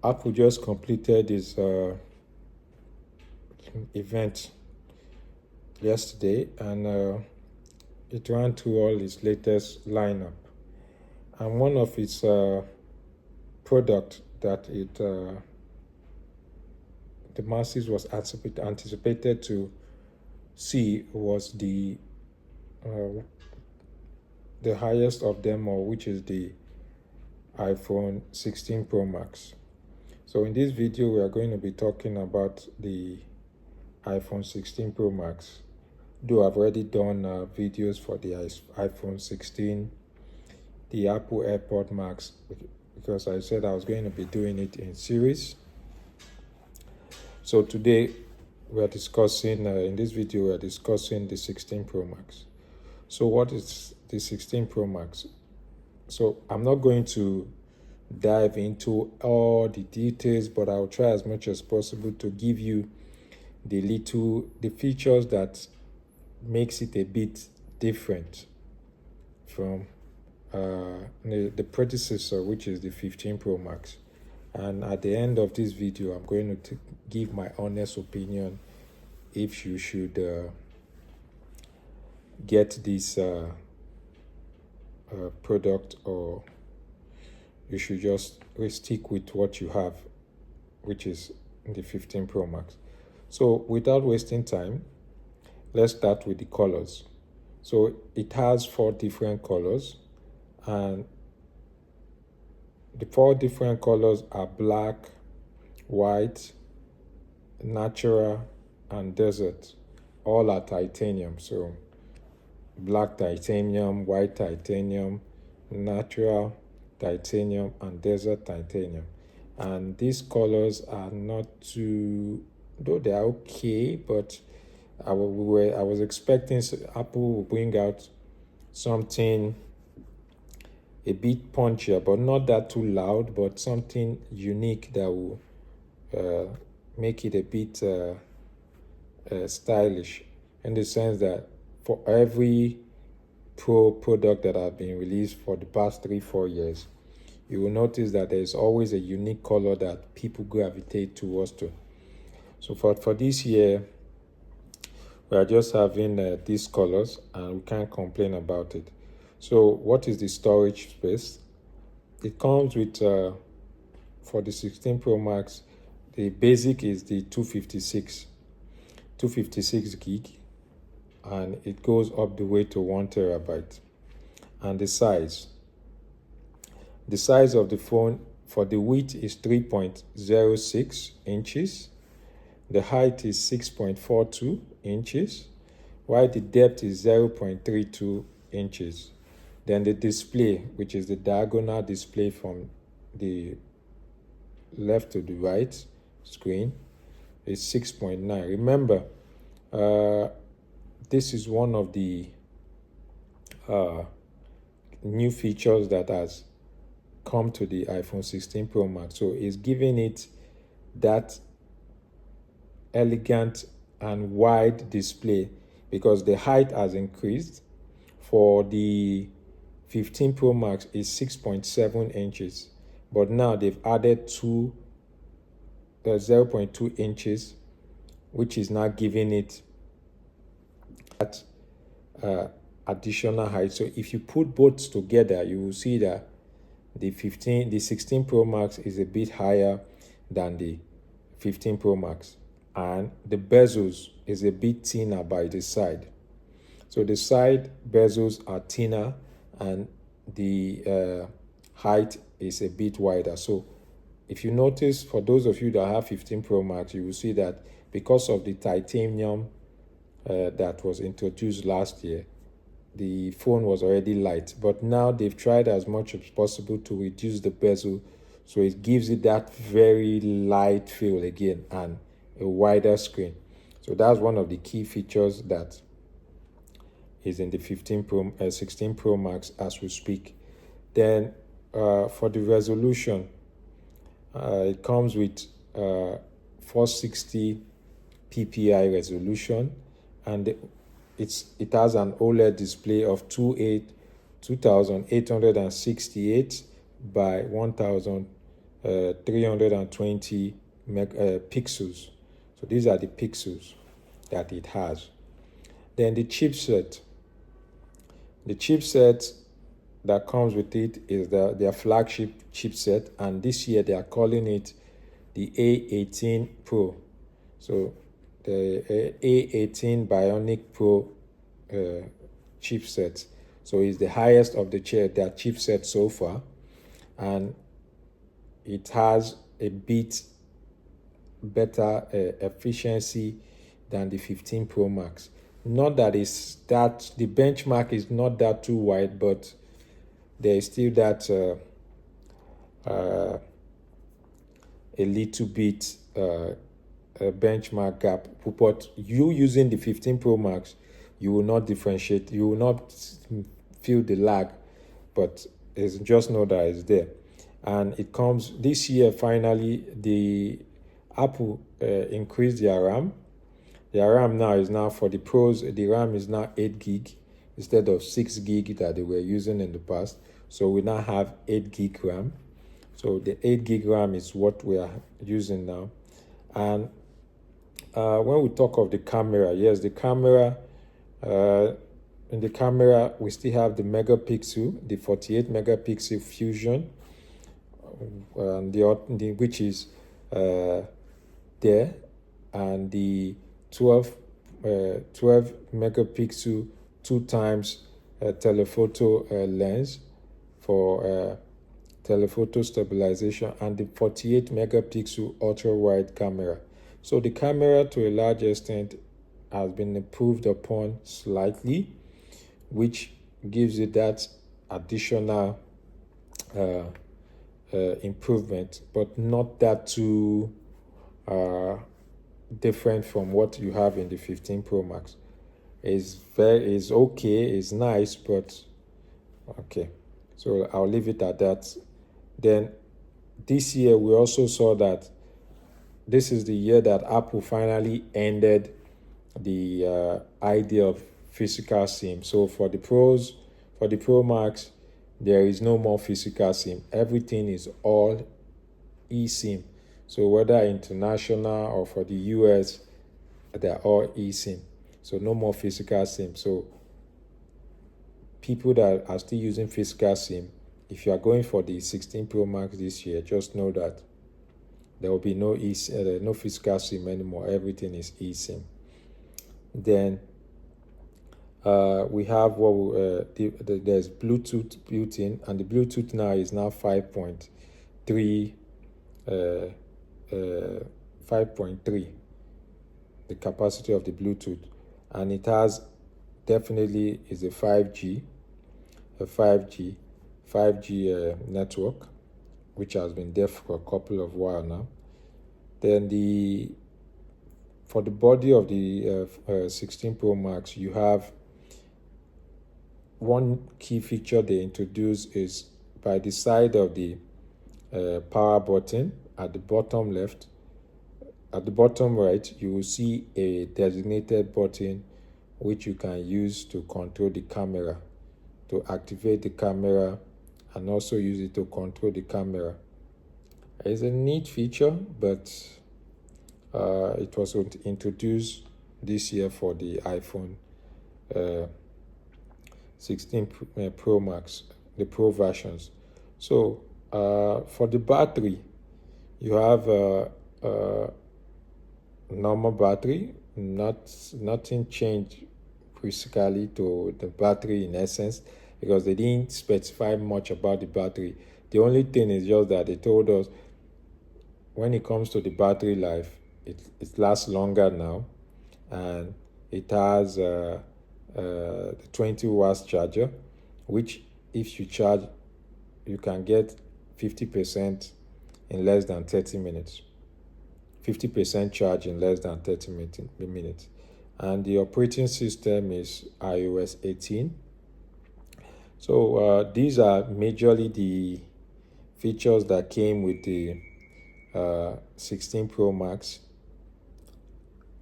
Apple just completed its event yesterday, and it ran through all its latest lineup. And one of its product that the masses was anticipated to see was the highest of them all, which is the iPhone 16 Pro Max. So in this video, we are going to be talking about the iPhone 16 Pro Max. Though I've already done videos for the iPhone 16, the Apple AirPod Max, because I said I was going to be doing it in series. So today we are discussing, in this video, we are discussing the 16 Pro Max. So what is the 16 Pro Max? So I'm not going to dive into all the details, but I'll try as much as possible to give you the features that makes it a bit different from the predecessor, which is the 15 Pro Max. And at the end of this video, I'm going to give my honest opinion if you should get this product, or you should just stick with what you have, which is the 15 Pro Max. So without wasting time, let's start with the colors. So it has 4 different colors, and the 4 different colors are black, white, natural, and desert. All are titanium. So black titanium, white titanium, natural titanium, and desert titanium. And these colors are not too, though they are okay, but I was expecting Apple will bring out something a bit punchier, but not that too loud, but something unique that will make it a bit stylish, in the sense that for every Pro product that have been released for the past 3-4 years, you will notice that there is always a unique color that people gravitate towards to. So for this year, we are just having these colors, and we can't complain about it. So what is the storage space? It comes with, for the 16 Pro Max, the basic is the 256 gig, and it goes up the way to 1 terabyte. And the size of the phone, for the width is 3.06 inches, the height is 6.42 inches, while the depth is 0.32 inches. Then the display, which is the diagonal display from the left to the right screen, is 6.9. Remember, this is one of the new features that has come to the iPhone 16 Pro Max. So it's giving it that elegant and wide display, because the height has increased. For the 15 Pro Max is 6.7 inches, but now they've added 0.2 inches, which is now giving it that additional height. So if you put both together, you will see that the 16 Pro Max is a bit higher than the 15 Pro Max, and the bezels is a bit thinner by the side. So the side bezels are thinner, and the height is a bit wider. So if you notice, for those of you that have 15 Pro Max, you will see that because of the titanium that was introduced last year, the phone was already light, but now they've tried as much as possible to reduce the bezel, so it gives it that very light feel again and a wider screen. So that's one of the key features that is in the 16 Pro Max as we speak. Then for the resolution, it comes with 460 ppi resolution, and it has an OLED display of 2868 by 1080 320 pixels. So these are the pixels that it has. Then the chipset. The chipset that comes with it is their flagship chipset, and this year they are calling it the A18 Pro. So the A18 Bionic Pro chipset. So it's the highest of their chipset so far, and it has a bit better efficiency than the 15 Pro Max. Not that it's that the benchmark is not that too wide, but there is still that a little bit a benchmark gap. But you using the 15 Pro Max, you will not differentiate, you will not feel the lag, but it's just know that it's there. And it comes this year. Finally, the Apple increased their RAM. Their RAM now is now for the pros. The RAM is now 8 gig instead of 6 gig that they were using in the past. So we now have 8 gig RAM. So the 8 gig RAM is what we are using now. And when we talk of the camera, yes, the camera. In the camera, we still have the megapixel, the 48 megapixel Fusion, which is there, and the 12 megapixel 2 times telephoto lens for telephoto stabilization, and the 48 megapixel ultra wide camera. So the camera, to a large extent, has been improved upon slightly, which gives it that additional improvement, but not that too different from what you have in the 15 Pro Max. Is okay, it's nice, but okay. So I'll leave it at that. Then this year we also saw that this is the year that Apple finally ended the idea of physical SIM. So for the pros, for the Pro Max, there is no more physical SIM. Everything is all eSIM. So whether international or for the US, they're all eSIM. So no more physical SIM. So people that are still using physical SIM, if you are going for the 16 Pro Max this year, just know that there will be no physical SIM anymore. Everything is eSIM. Then we have there's Bluetooth built in, and the Bluetooth now is now 5.3, 5.3, the capacity of the Bluetooth, and it has definitely is a 5G network, which has been there for a couple of while now. Then for the body of the 16 Pro Max, you have one key feature they introduced is by the side of the power button at the bottom left. At the bottom right, you will see a designated button which you can use to control the camera, to activate the camera, and also use it to control the camera. It's a neat feature, but it was introduced this year for the iPhone 16 Pro Max, the Pro versions. So for the battery, you have normal battery. Nothing changed physically to the battery in essence, because they didn't specify much about the battery. The only thing is just that they told us when it comes to the battery life, it lasts longer now, and it has the 20 watts charger, which if you charge, you can get 50% in less than 30 minutes. 50% charge in less than 30 minutes. And the operating system is iOS 18. So these are majorly the features that came with the 16 Pro Max,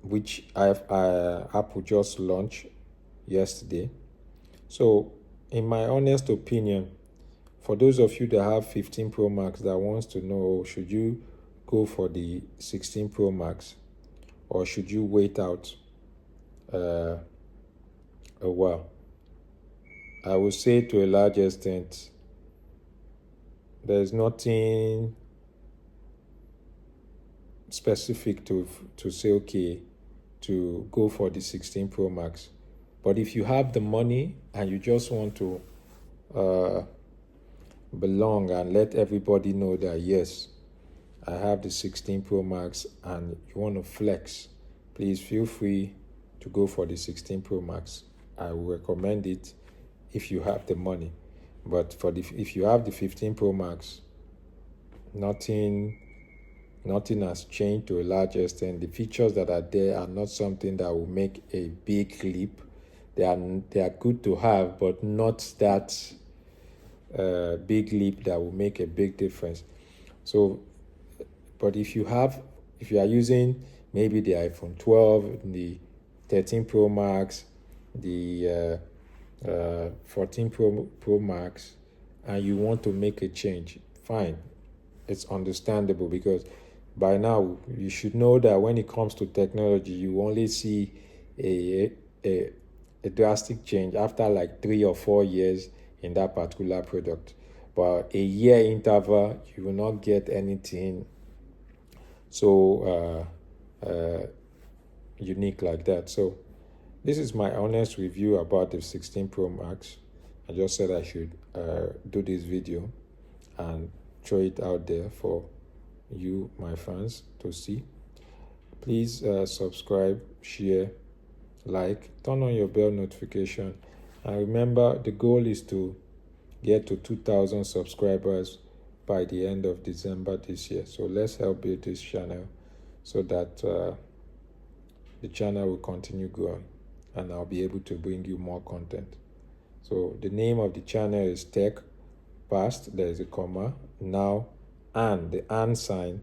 which Apple just launched yesterday. So in my honest opinion, for those of you that have 15 Pro Max that wants to know, should you go for the 16 Pro Max or should you wait out a while? I would say to a large extent, there's nothing specific to say, okay, to go for the 16 Pro Max. But if you have the money and you just want to belong and let everybody know that, yes, I have the 16 Pro Max and you want to flex, please feel free to go for the 16 Pro Max. I will recommend it if you have the money. But if you have the 15 Pro Max, nothing has changed to a large extent. The features that are there are not something that will make a big leap. They are good to have, but not that big leap that will make a big difference. So, but if you are using maybe the iPhone 12, the 13 Pro Max, the 14 Pro Max, and you want to make a change, fine. It's understandable, because by now you should know that when it comes to technology, you only see a drastic change after like 3 or 4 years in that particular product. But a year interval, you will not get anything so unique like that. So this is my honest review about the 16 Pro Max. I just said I should do this video and throw it out there for you, my fans, to see. Please subscribe, share, like, turn on your bell notification, and remember, the goal is to get to 2,000 subscribers by the end of December this year. So let's help build this channel so that the channel will continue growing and I'll be able to bring you more content. So the name of the channel is Tech Past, there is a comma, now, and the and sign,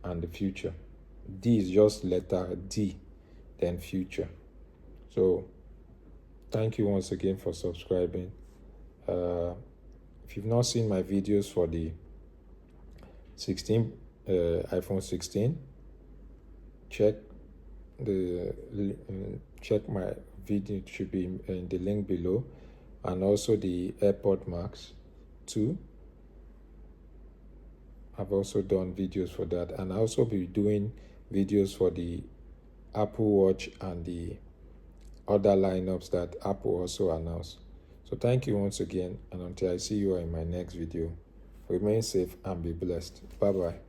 and the future. D is just letter D, then future. So thank you once again for subscribing. If you've not seen my videos for the iPhone 16, check my video. It should be in the link below, and also the AirPod Max 2. I've also done videos for that, and I'll also be doing videos for the Apple Watch and the other lineups that Apple also announced. So thank you once again, and until I see you in my next video, remain safe and be blessed. Bye bye.